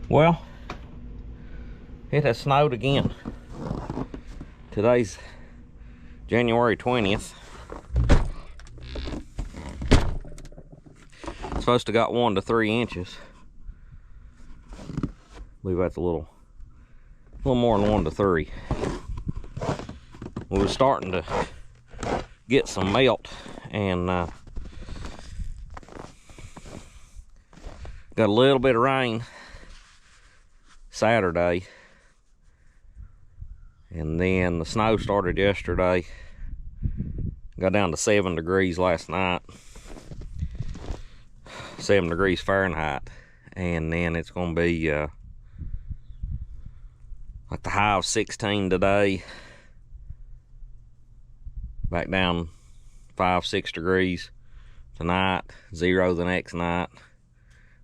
Well, it has snowed again. Today's January 20th. It's supposed to got 1 to 3 inches. I believe that's a little more than 1 to 3. We were starting to get some melt, and got a little bit of rain Saturday, and then the snow started yesterday. Got down to 7 degrees last night, 7 degrees Fahrenheit, and then it's going to be like the high of 16 today, back down 5-6 degrees tonight, 0 the next night.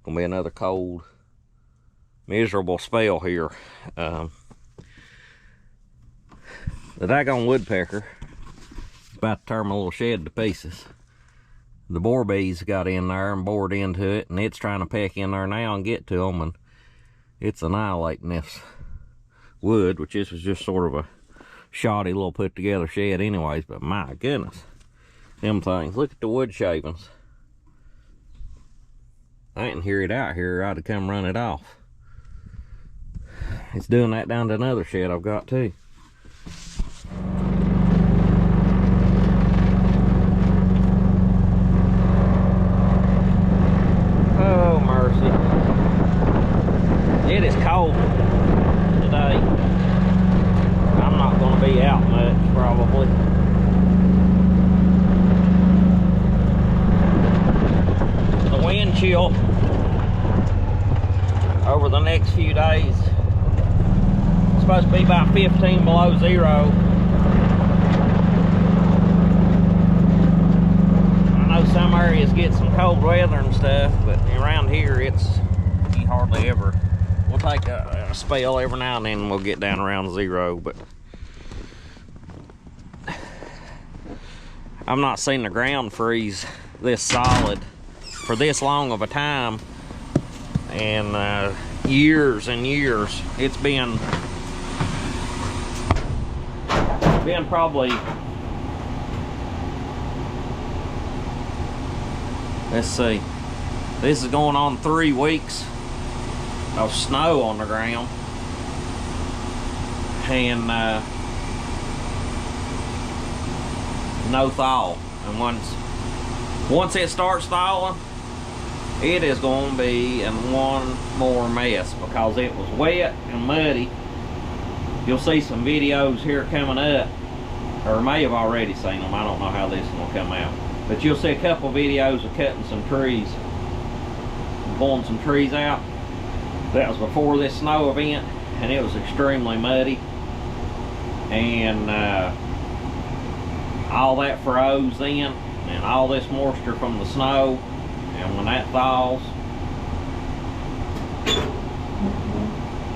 Gonna be another cold, miserable spell here. The daggone woodpecker is about to tear my little shed to pieces. The boar bees got in there and bored into it, and it's trying to peck in there now and get to them, and it's annihilating this wood, which this was just sort of a shoddy little put together shed anyways. But my goodness, them things. Look at the wood shavings. I didn't hear it out here, I'd have come run it off. It's doing that down to another shed I've got too. Oh mercy. It is cold today. I'm not going to be out much probably. The wind chill over the next few days, it's supposed to be about 15 below 0. I know some areas get some cold weather and stuff, but around here you hardly ever. We'll take a spell every now and then and we'll get down around 0, but I've not seen the ground freeze this solid for this long of a time, and years and years. It's been probably, let's see, this is going on 3 weeks of snow on the ground, and no thaw. And once it starts thawing, it is going to be in one more mess, because it was wet and muddy. You'll see some videos here coming up, or may have already seen them. I don't know how this one will come out, but you'll see a couple videos of cutting some trees, pulling some trees out. That was before this snow event, and it was extremely muddy, and all that froze then, and all this moisture from the snow, and when that thaws,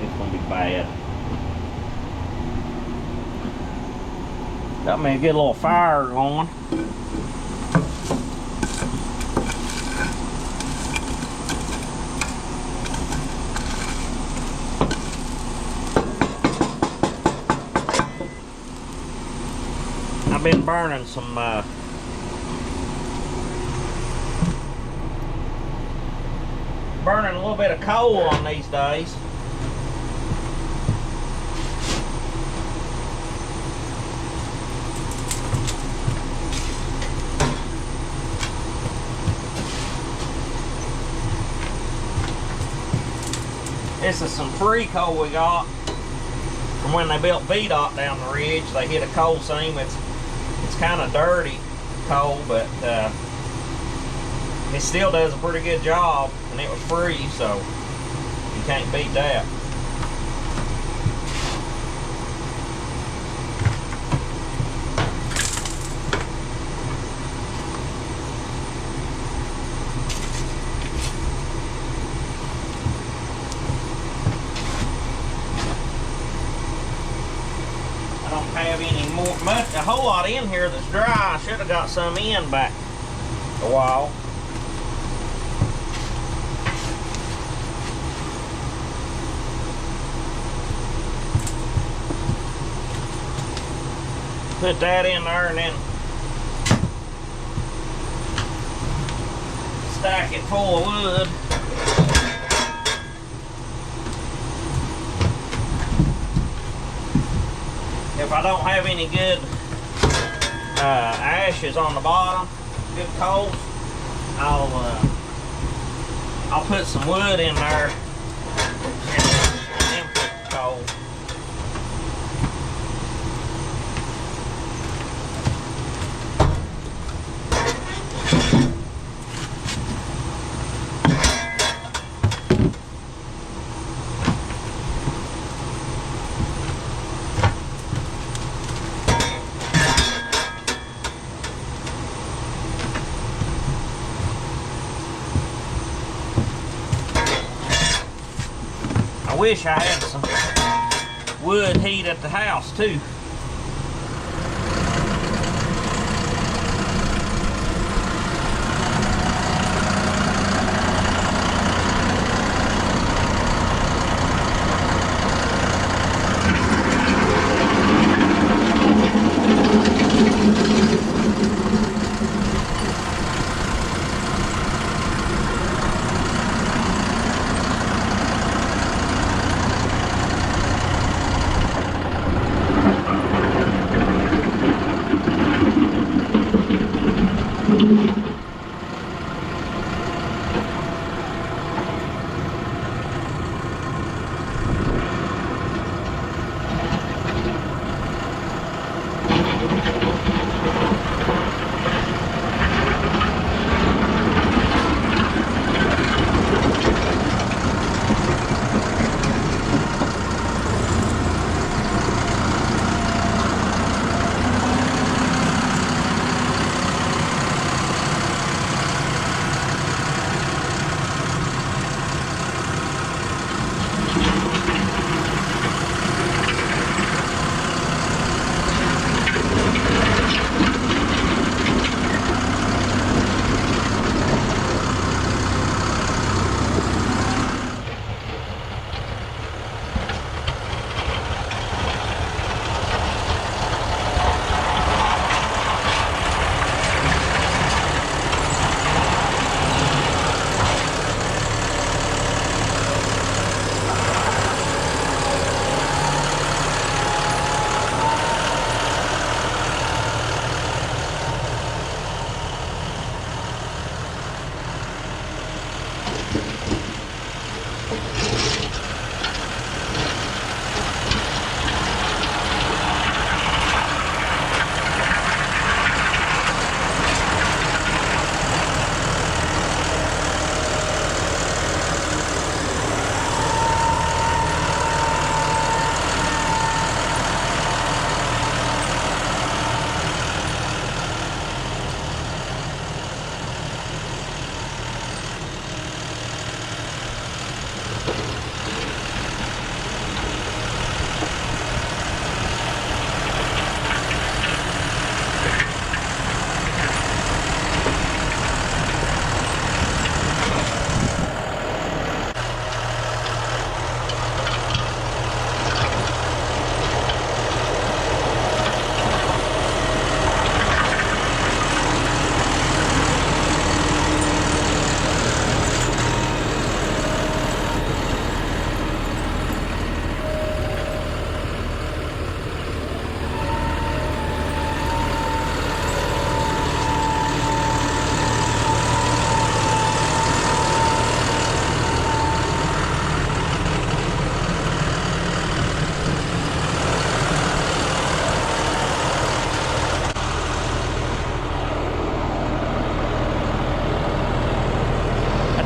it's going to be bad. Got me a good little fire going. I've been burning some burning a little bit of coal on these days. This is some free coal we got from when they built VDOT down the ridge. They hit a coal seam. It's kind of dirty coal, but it still does a pretty good job, and it was free, so you can't beat that. I don't have any more, a whole lot in here that's dry. I should have got some in back a while. Put that in there and then stack it full of wood. If I don't have any good ashes on the bottom, good coals, I'll put some wood in there and then put the coal. I wish I had some wood heat at the house too.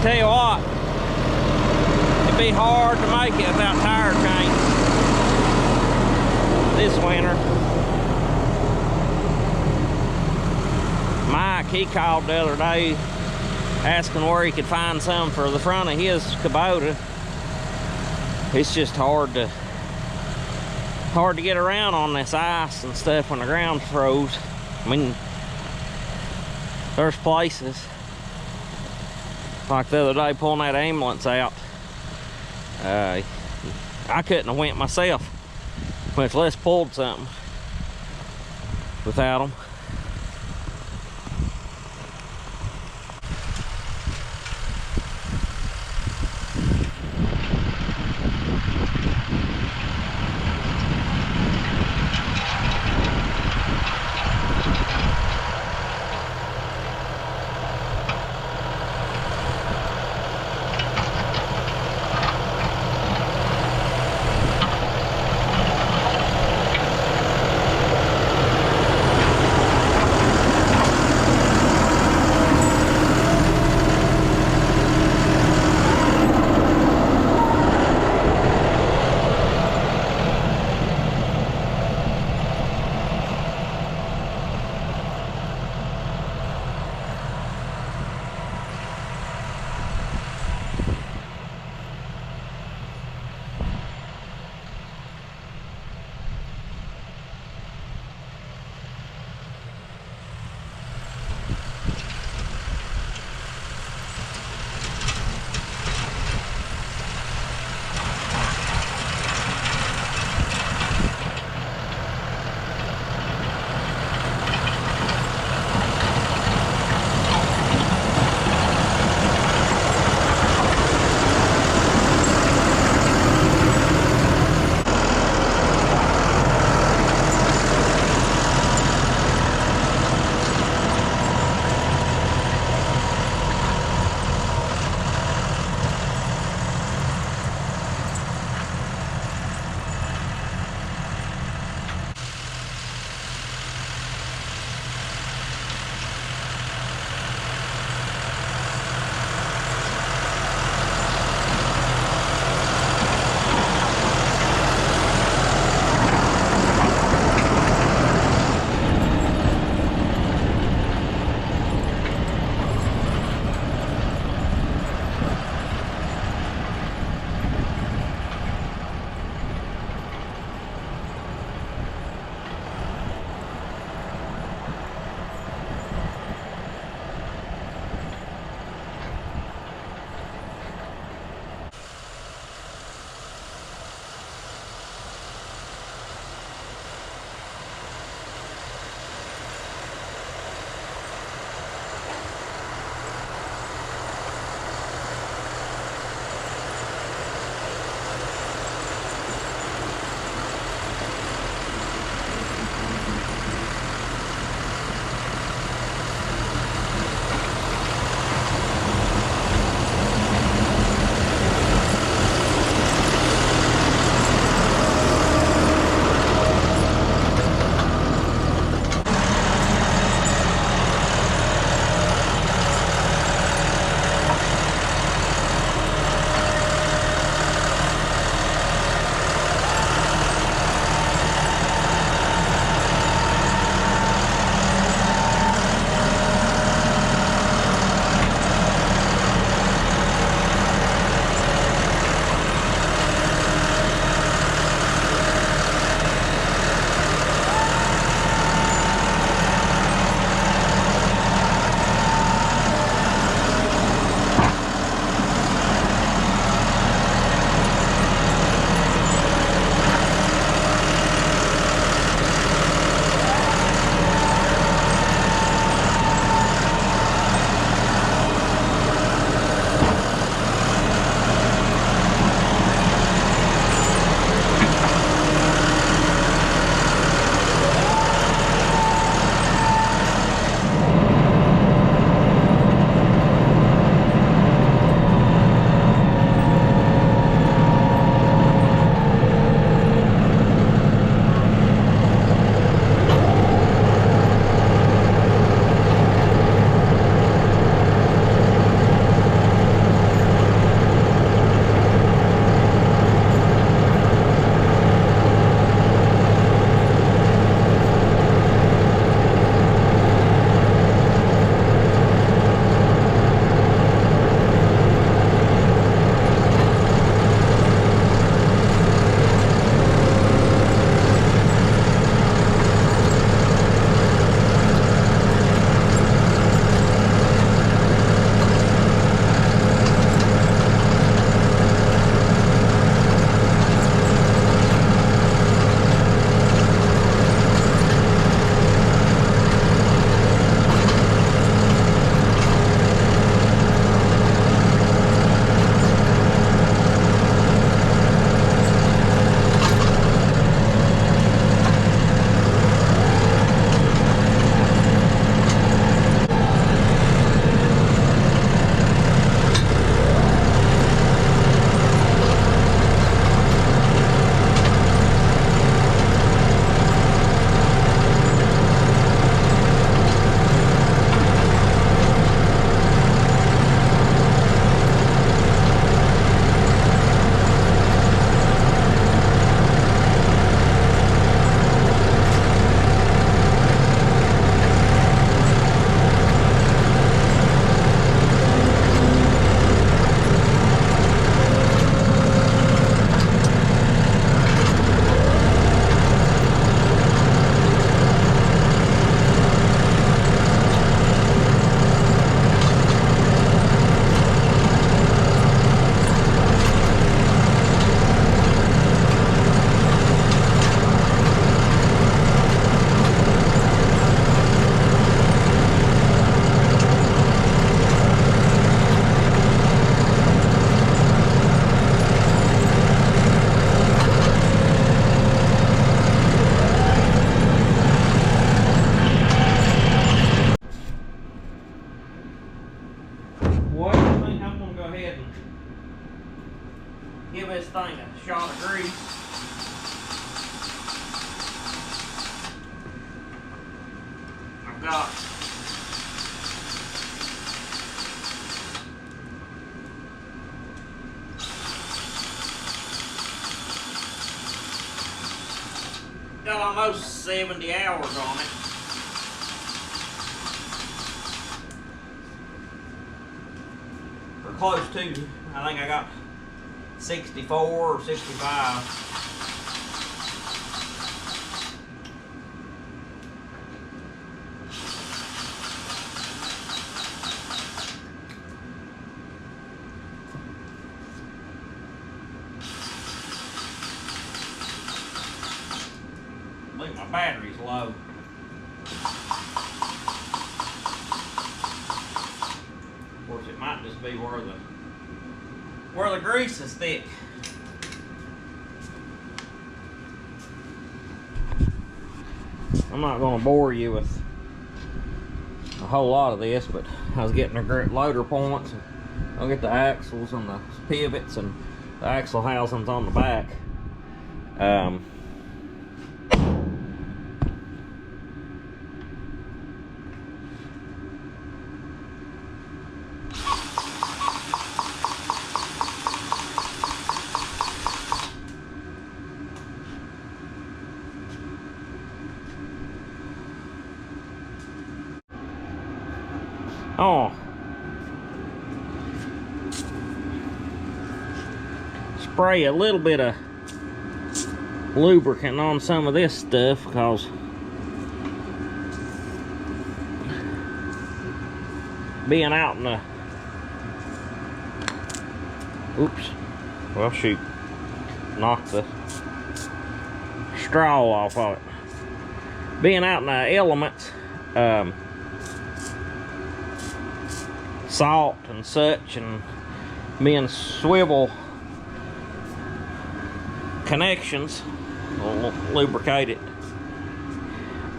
Tell you what, it'd be hard to make it without tire chains this winter. Mike, he called the other day asking where he could find some for the front of his Kubota. It's just hard to get around on this ice and stuff when the ground's froze. I mean, there's places. Like the other day pulling that ambulance out, I couldn't have went myself, much less pulled something. without them. thing a shot of grease. I've got almost 70 hours on it. Or close to. I think I got 64 or 65. I think my battery's low. Of course, it might just be where the grease is thick. I'm not going to bore you with a whole lot of this, but I was getting the loader points. I'll get the axles and the pivots and the axle housings on the back. Oh, spray a little bit of lubricant on some of this stuff, because being out in the, oops, well shoot, knocked the straw off of it. Being out in the elements, salt and such, and being swivel connections will lubricate it,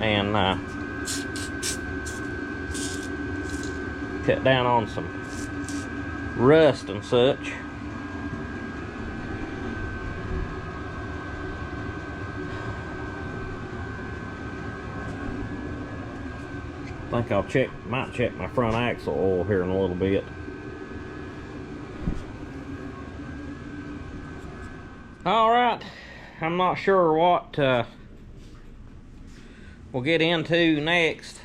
and cut down on some rust and such. I think I'll might check my front axle oil here in a little bit. All right, I'm not sure what we'll get into next.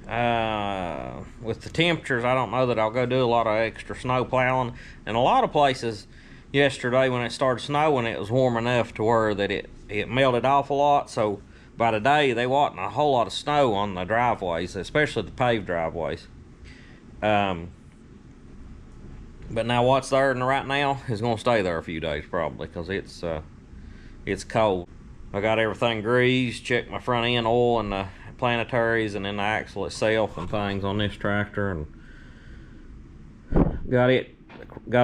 With the temperatures, I don't know that I'll go do a lot of extra snow plowing. And a lot of places yesterday when it started snowing, it was warm enough to where that it melted off a lot. So by today, there wasn't a whole lot of snow on the driveways, especially the paved driveways. But now what's there right now is going to stay there a few days probably, because it's cold. I got everything greased, checked my front end oil and the planetaries and then the axle itself and things on this tractor, and got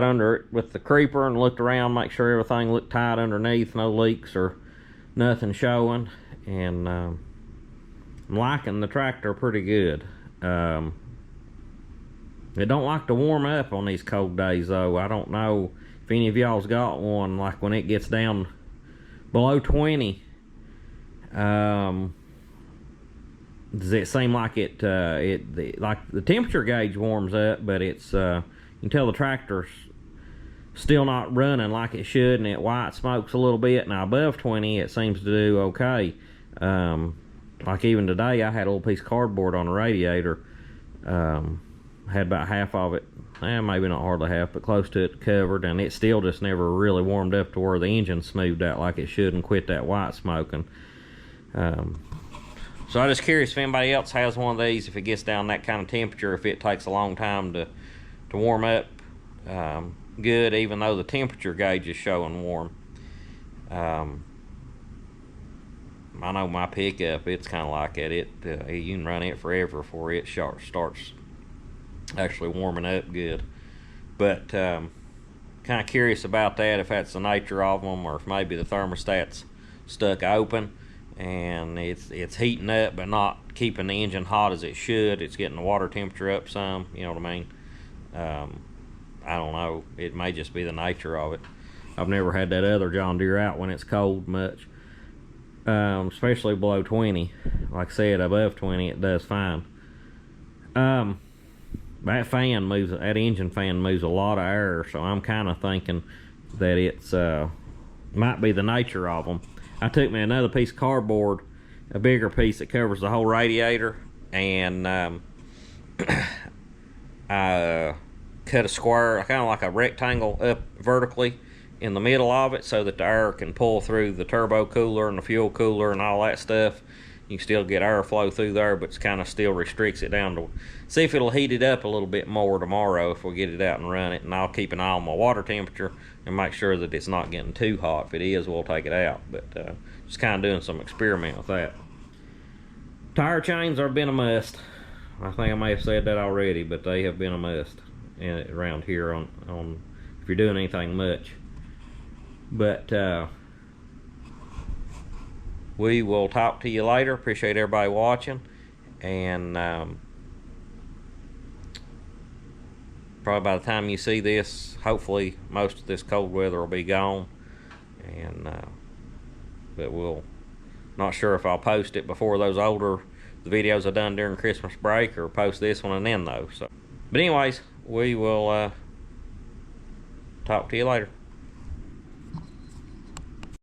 under it with the creeper and looked around, make sure everything looked tight underneath, no leaks or nothing showing. And I'm liking the tractor pretty good. It don't like to warm up on these cold days though. I don't know if any of y'all's got one, like when it gets down below 20, does it seem like like the temperature gauge warms up, but it's you can tell the tractor's still not running like it should, and it white smokes a little bit. Now above 20 it seems to do okay. Like even today I had a little piece of cardboard on the radiator, had about half of it, maybe not hardly half, but close to it covered, and it still just never really warmed up to where the engine smoothed out like it should and quit that white smoking. So I'm just curious if anybody else has one of these, if it gets down that kind of temperature, if it takes a long time to warm up good, even though the temperature gauge is showing warm. I know my pickup, it's kind of like that. You can run it forever before it starts actually warming up good. But kind of curious about that, if that's the nature of them, or if maybe the thermostat's stuck open and it's heating up but not keeping the engine hot as it should. It's getting the water temperature up some, you know what I mean? I don't know, it may just be the nature of it. I've never had that other John Deere out when it's cold much, especially below 20. Like I said, above 20 it does fine. That fan moves, that engine fan moves a lot of air, so I'm kind of thinking that it's might be the nature of them. I took me another piece of cardboard, a bigger piece that covers the whole radiator, and I cut a square, kind of like a rectangle up vertically in the middle of it, so that the air can pull through the turbo cooler and the fuel cooler and all that stuff. You can still get airflow through there, but it's kind of still restricts it down to see if it'll heat it up a little bit more tomorrow if we get it out and run it. And I'll keep an eye on my water temperature and make sure that it's not getting too hot. If it is, we'll take it out. But just kind of doing some experiment with that. Tire chains have been a must. I think I may have said that already, but they have been a must around here on if you're doing anything much. But we will talk to you later. Appreciate everybody watching, and probably by the time you see this, hopefully most of this cold weather will be gone. And but we'll, not sure if I'll post it before those the videos I done during Christmas break, or post this one and then though. So, but anyways, we will talk to you later.